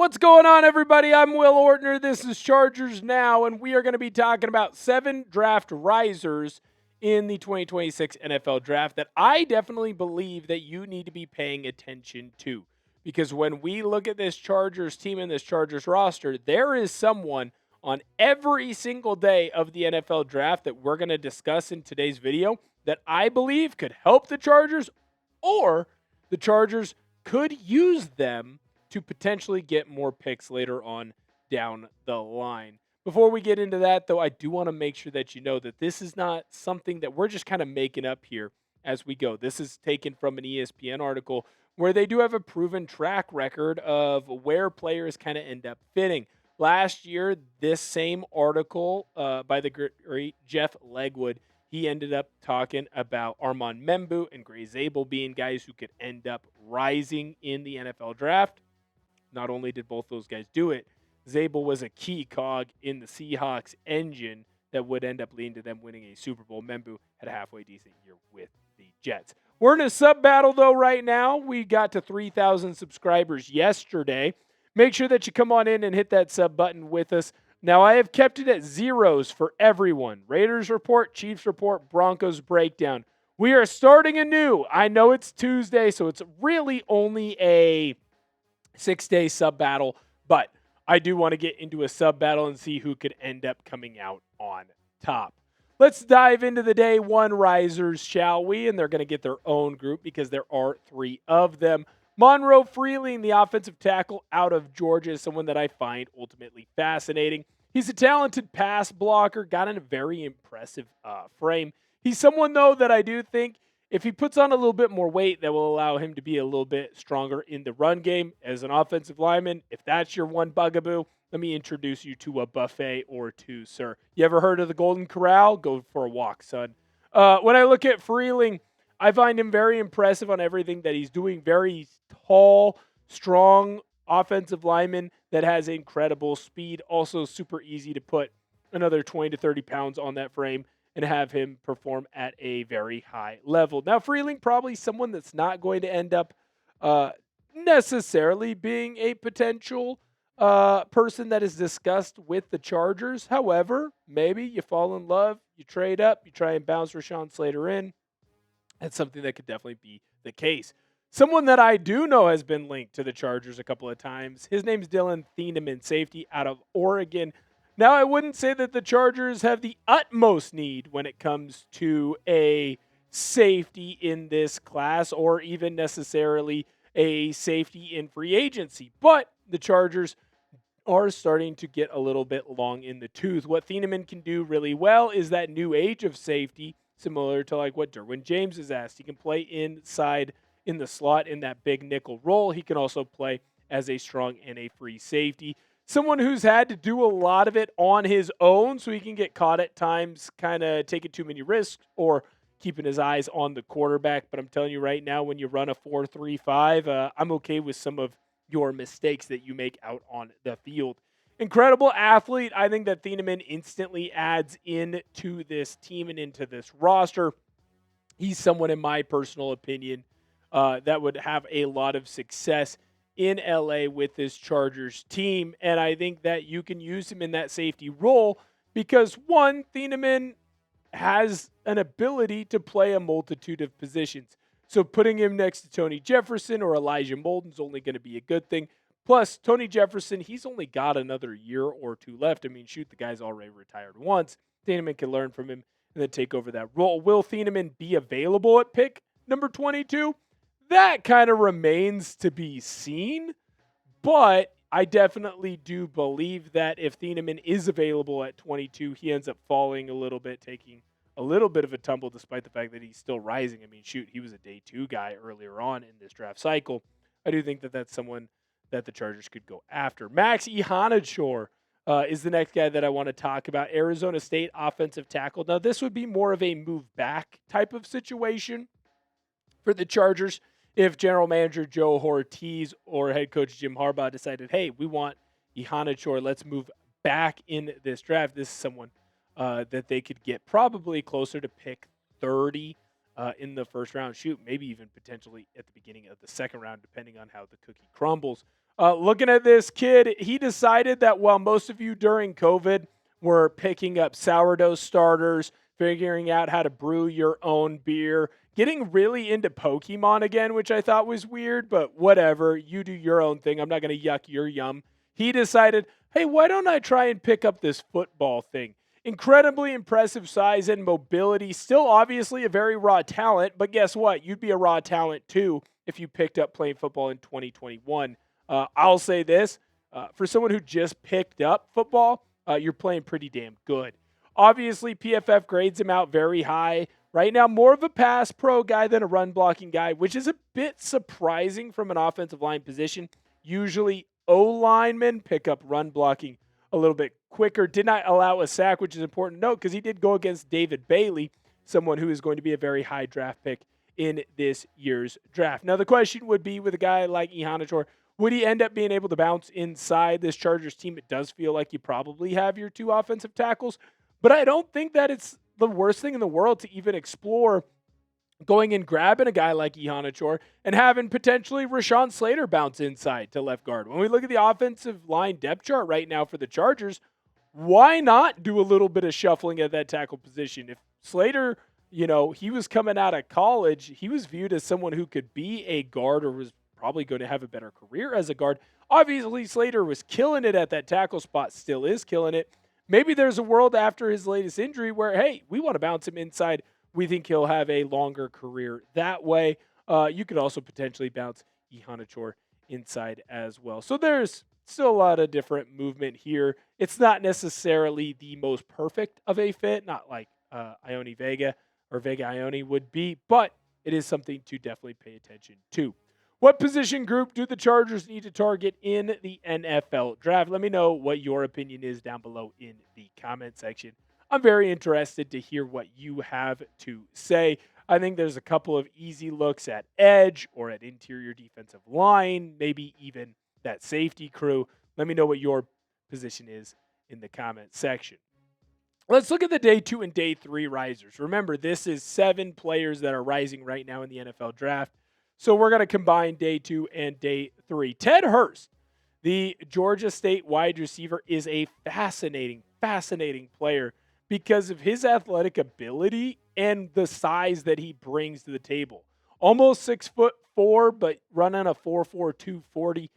What's going on, everybody? I'm Will Ortner. This is Chargers Now, and we are going to be talking about 7 draft risers in the 2026 NFL Draft that I definitely believe that you need to be paying attention to. Because when we look at this Chargers team and this Chargers roster, there is someone on every single day of the NFL Draft that we're going to discuss in today's video that I believe could help the Chargers, or the Chargers could use them to potentially get more picks later on down the line. Before we get into that, though, I do want to make sure that you know that this is not something that we're just kind of making up here as we go. This is taken from an ESPN article where they do have a proven track record of where players kind of end up fitting. Last year, this same article by the great Jeff Legwold, he ended up talking about Armand Membu and Gray Zabel being guys who could end up rising in the NFL Draft. Not only did both those guys do it, Zabel was a key cog in the Seahawks engine that would end up leading to them winning a Super Bowl. Membu had a halfway decent year with the Jets. We're in a sub battle, though, right now. We got to 3,000 subscribers yesterday. Make sure that you come on in and hit that sub button with us. Now, I have kept it at zeros for everyone. Raiders report, Chiefs report, Broncos breakdown. We are starting anew. I know it's Tuesday, so it's really only a 6-day sub battle, but I do want to get into a sub battle and see who could end up coming out on top. Let's dive into the day one risers, shall we? And they're going to get their own group because there are 3 of them. Monroe Freeling, the offensive tackle out of Georgia, is someone that I find ultimately fascinating. He's a talented pass blocker, got in a very impressive frame. He's someone, though, that I do think if he puts on a little bit more weight, that will allow him to be a little bit stronger in the run game as an offensive lineman. If that's your one bugaboo, let me introduce you to a buffet or two, sir. You ever heard of the Golden Corral? Go for a walk, son. When I look at Freeling, I find him very impressive on everything that he's doing. Very tall, strong offensive lineman that has incredible speed. Also super easy to put another 20 to 30 pounds on that frame and have him perform at a very high level. Now, Freeling, probably someone that's not going to end up necessarily being a potential person that is discussed with the Chargers. However, maybe you fall in love, you trade up, you try and bounce Rashawn Slater in. That's something that could definitely be the case. Someone that I do know has been linked to the Chargers a couple of times. His name's Dillon Thieneman, safety out of Oregon. Now, I wouldn't say that the Chargers have the utmost need when it comes to a safety in this class or even necessarily a safety in free agency. But the Chargers are starting to get a little bit long in the tooth. What Thieneman can do really well is that new age of safety, similar to like what Derwin James is asked. He can play inside in the slot in that big nickel role. He can also play as a strong and a free safety. Someone who's had to do a lot of it on his own, so he can get caught at times kind of taking too many risks or keeping his eyes on the quarterback. But I'm telling you right now, when you run a 4-3-5, I'm okay with some of your mistakes that you make out on the field. Incredible athlete. I think that Thieneman instantly adds into this team and into this roster. He's someone, in my personal opinion, that would have a lot of success in LA with this Chargers team. And I think that you can use him in that safety role because, one, Thieneman has an ability to play a multitude of positions. So putting him next to Tony Jefferson or Elijah Molden is only going to be a good thing. Plus, Tony Jefferson, he's only got another year or 2 left. I mean, shoot, the guy's already retired once. Thieneman can learn from him and then take over that role. Will Thieneman be available at pick number 22? That kind of remains to be seen, but I definitely do believe that if Thieneman is available at 22, he ends up falling a little bit, taking a little bit of a tumble despite the fact that he's still rising. I mean, shoot, he was a day 2 guy earlier on in this draft cycle. I do think that that's someone that the Chargers could go after. Max Iheanachor is the next guy that I want to talk about. Arizona State offensive tackle. Now, this would be more of a move back type of situation for the Chargers if general manager Joe Hortiz or head coach Jim Harbaugh decided, hey, we want Iheanachor, let's move back in this draft. This is someone that they could get probably closer to pick 30 in the first round. Shoot, maybe even potentially at the beginning of the second round, depending on how the cookie crumbles. Looking at this kid, he decided that while most of you during COVID were picking up sourdough starters, figuring out how to brew your own beer, getting really into Pokemon again, which I thought was weird, but whatever. You do your own thing. I'm not going to yuck your yum. He decided, hey, why don't I try and pick up this football thing? Incredibly impressive size and mobility. Still obviously a very raw talent, but guess what? You'd be a raw talent too if you picked up playing football in 2021. I'll say this. For someone who just picked up football, you're playing pretty damn good. Obviously, PFF grades him out very high. Right now, more of a pass pro guy than a run blocking guy, which is a bit surprising from an offensive line position. Usually, O-linemen pick up run blocking a little bit quicker. Did not allow a sack, which is important to note because he did go against David Bailey, someone who is going to be a very high draft pick in this year's draft. Now, the question would be with a guy like Iheanachor, would he end up being able to bounce inside this Chargers team? It does feel like you probably have your two offensive tackles, but I don't think that it's the worst thing in the world to even explore going and grabbing a guy like Iheanachor and having potentially Rashawn Slater bounce inside to left guard. When we look at the offensive line depth chart right now for the Chargers, why not do a little bit of shuffling at that tackle position? If Slater, he was coming out of college, he was viewed as someone who could be a guard or was probably going to have a better career as a guard. Obviously, Slater was killing it at that tackle spot, still is killing it. Maybe there's a world after his latest injury where, hey, we want to bounce him inside. We think he'll have a longer career that way. You could also potentially bounce Iheanachor inside as well. So there's still a lot of different movement here. It's not necessarily the most perfect of a fit, not like Ione Vega or Vega Ione would be, but it is something to definitely pay attention to. What position group do the Chargers need to target in the NFL draft? Let me know what your opinion is down below in the comment section. I'm very interested to hear what you have to say. I think there's a couple of easy looks at edge or at interior defensive line, maybe even that safety crew. Let me know what your position is in the comment section. Let's look at the day 2 and day 3 risers. Remember, this is 7 players that are rising right now in the NFL draft. So we're going to combine day 2 and day 3. Ted Hurst, the Georgia State wide receiver, is a fascinating player because of his athletic ability and the size that he brings to the table. Almost 6'4", but running a 4.4 240.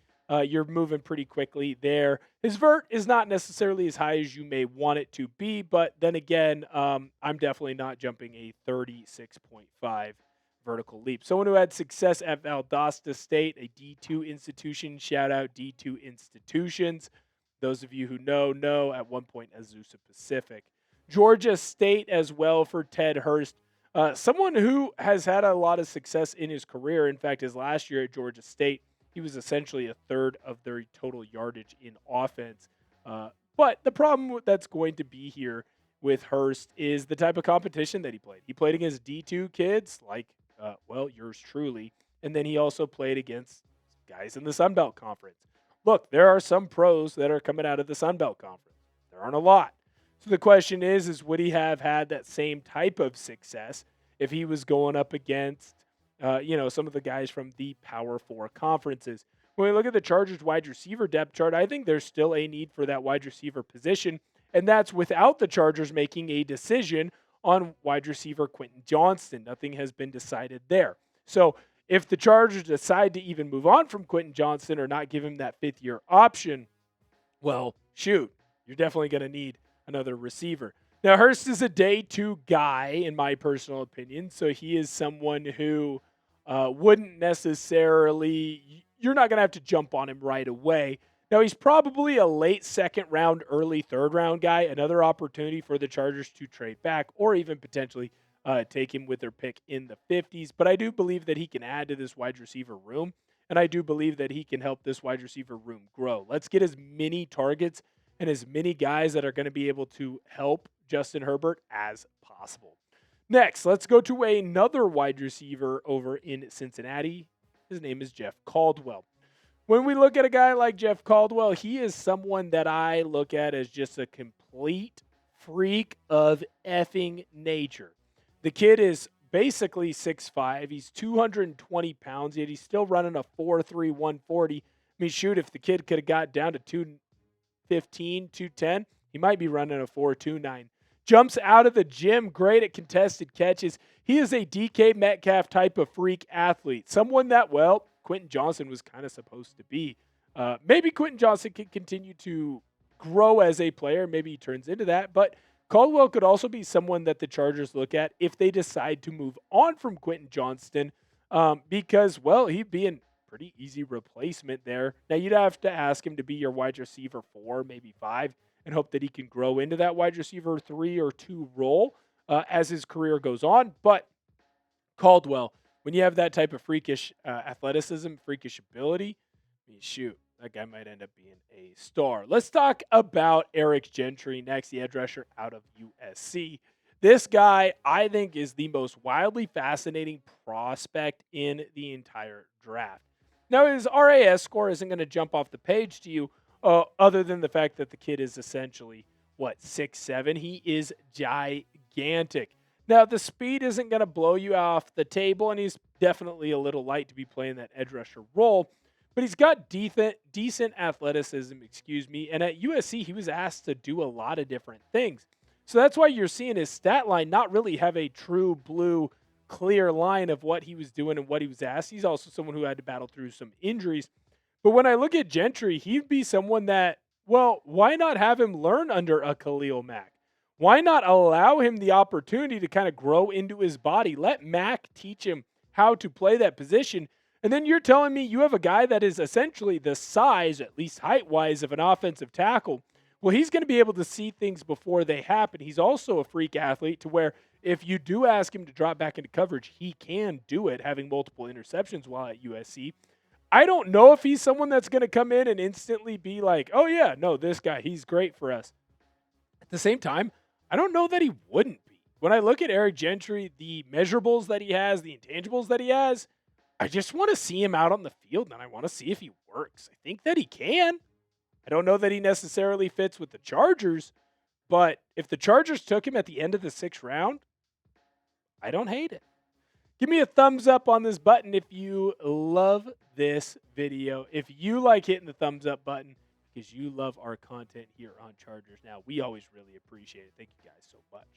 You're moving pretty quickly there. His vert is not necessarily as high as you may want it to be, but then again, I'm definitely not jumping a 36.5 vertical leap. Someone who had success at Valdosta State, a D2 institution. Shout out D2 institutions. Those of you who know at one point Azusa Pacific. Georgia State as well for Ted Hurst. Someone who has had a lot of success in his career. In fact, his last year at Georgia State, he was essentially a third of their total yardage in offense. But the problem that's going to be here with Hurst is the type of competition that he played. He played against D2 kids like yours truly. And then he also played against guys in the Sun Belt Conference. Look, there are some pros that are coming out of the Sun Belt Conference. There aren't a lot. So the question is would he have had that same type of success if he was going up against, some of the guys from the Power 4 conferences? When we look at the Chargers wide receiver depth chart, I think there's still a need for that wide receiver position, and that's without the Chargers making a decision on wide receiver Quentin Johnston. Nothing has been decided there. So if the Chargers decide to even move on from Quentin Johnston or not give him that 5th-year option, well, shoot, you're definitely going to need another receiver. Now, Hurst is a day 2 guy, in my personal opinion, so he is someone who wouldn't necessarily, you're not going to have to jump on him right away. Now, he's probably a late 2nd round, early 3rd round guy, another opportunity for the Chargers to trade back or even potentially take him with their pick in the 50s. But I do believe that he can add to this wide receiver room, and I do believe that he can help this wide receiver room grow. Let's get as many targets and as many guys that are going to be able to help Justin Herbert as possible. Next, let's go to another wide receiver over in Cincinnati. His name is Jeff Caldwell. When we look at a guy like Jeff Caldwell, he is someone that I look at as just a complete freak of effing nature. The kid is basically 6'5". He's 220 pounds, yet he's still running a 4.3 140. mean, shoot, if the kid could have got down to 215, 210, he might be running a 4.29. Jumps out of the gym, great at contested catches. He is a DK Metcalf type of freak athlete. Someone that, well, Quentin Johnson was kind of supposed to be. Maybe Quentin Johnson can continue to grow as a player. Maybe he turns into that. But Caldwell could also be someone that the Chargers look at if they decide to move on from Quentin Johnston because, well, he'd be a pretty easy replacement there. Now, you'd have to ask him to be your wide receiver 4, maybe 5, and hope that he can grow into that wide receiver 3 or 2 role as his career goes on. But Caldwell, when you have that type of freakish athleticism, freakish ability, I mean, shoot, that guy might end up being a star. Let's talk about Eric Gentry next, the edge rusher out of USC. This guy, I think, is the most wildly fascinating prospect in the entire draft. Now, his RAS score isn't going to jump off the page to you, other than the fact that the kid is essentially, 6'7". He is gigantic. Now, the speed isn't going to blow you off the table, and he's definitely a little light to be playing that edge rusher role. But he's got decent athleticism, and at USC, he was asked to do a lot of different things. So that's why you're seeing his stat line not really have a true blue, clear line of what he was doing and what he was asked. He's also someone who had to battle through some injuries. But when I look at Gentry, he'd be someone that, well, why not have him learn under a Khalil Mack? Why not allow him the opportunity to kind of grow into his body? Let Mack teach him how to play that position. And then you're telling me you have a guy that is essentially the size, at least height-wise, of an offensive tackle. Well, he's going to be able to see things before they happen. He's also a freak athlete to where if you do ask him to drop back into coverage, he can do it, having multiple interceptions while at USC. I don't know if he's someone that's going to come in and instantly be like, oh, yeah, no, this guy, he's great for us. At the same time, I don't know that he wouldn't be. When I look at Eric Gentry, the measurables that he has, the intangibles that he has, I just want to see him out on the field, and I want to see if he works. I think that he can. I don't know that he necessarily fits with the Chargers, but if the Chargers took him at the end of the 6th round, I don't hate it. Give me a thumbs up on this button if you love this video. If you like hitting the thumbs up button because you love our content here on Chargers Now, we always really appreciate it. Thank you guys so much.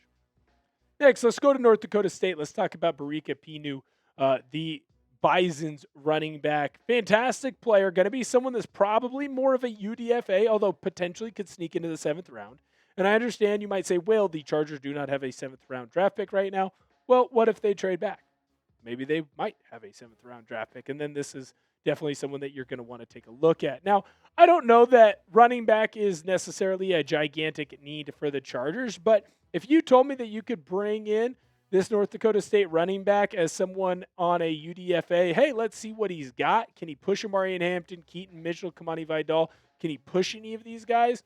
Next, let's go to North Dakota State. Let's talk about Barika Kpeenu, the Bison's running back. Fantastic player. Going to be someone that's probably more of a UDFA, although potentially could sneak into the 7th round. And I understand you might say, well, the Chargers do not have a 7th round draft pick right now. Well, what if they trade back? Maybe they might have a 7th round draft pick. And then this is definitely someone that you're going to want to take a look at. Now, I don't know that running back is necessarily a gigantic need for the Chargers, but if you told me that you could bring in this North Dakota State running back as someone on a UDFA, hey, let's see what he's got. Can he push Amarian Hampton, Keaton Mitchell, Kamani Vidal? Can he push any of these guys?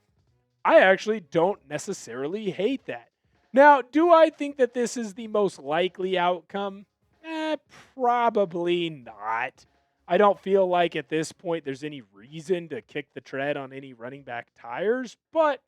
I actually don't necessarily hate that. Now, do I think that this is the most likely outcome? Probably not. I don't feel like at this point there's any reason to kick the tread on any running back tires, but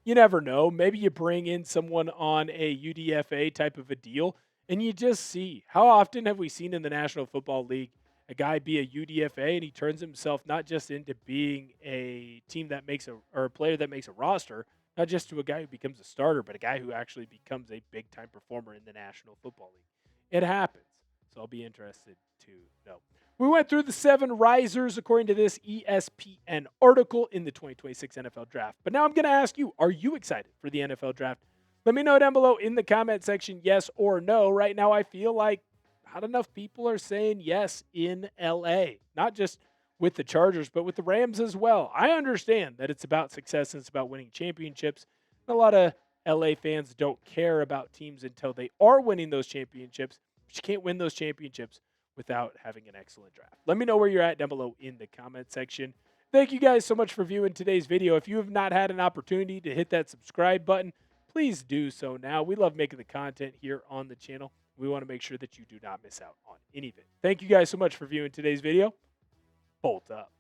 you never know. Maybe you bring in someone on a UDFA type of a deal, and you just see. How often have we seen in the National Football League a guy be a UDFA and he turns himself not just into being a team that makes a player that makes a roster, not just to a guy who becomes a starter, but a guy who actually becomes a big-time performer in the National Football League. It happens, so I'll be interested to know. We went through the 7 risers according to this ESPN article in the 2026 NFL Draft. But now I'm going to ask you, are you excited for the NFL Draft? Let me know down below in the comment section, yes or no. Right now I feel like not enough people are saying yes in LA. Not just with the Chargers, but with the Rams as well. I understand that it's about success and it's about winning championships. A lot of LA fans don't care about teams until they are winning those championships. But you can't win those championships without having an excellent draft. Let me know where you're at down below in the comment section. Thank you guys so much for viewing today's video. If you have not had an opportunity to hit that subscribe button, please do so now. We love making the content here on the channel. We want to make sure that you do not miss out on any of it. Thank you guys so much for viewing today's video. Bolt up.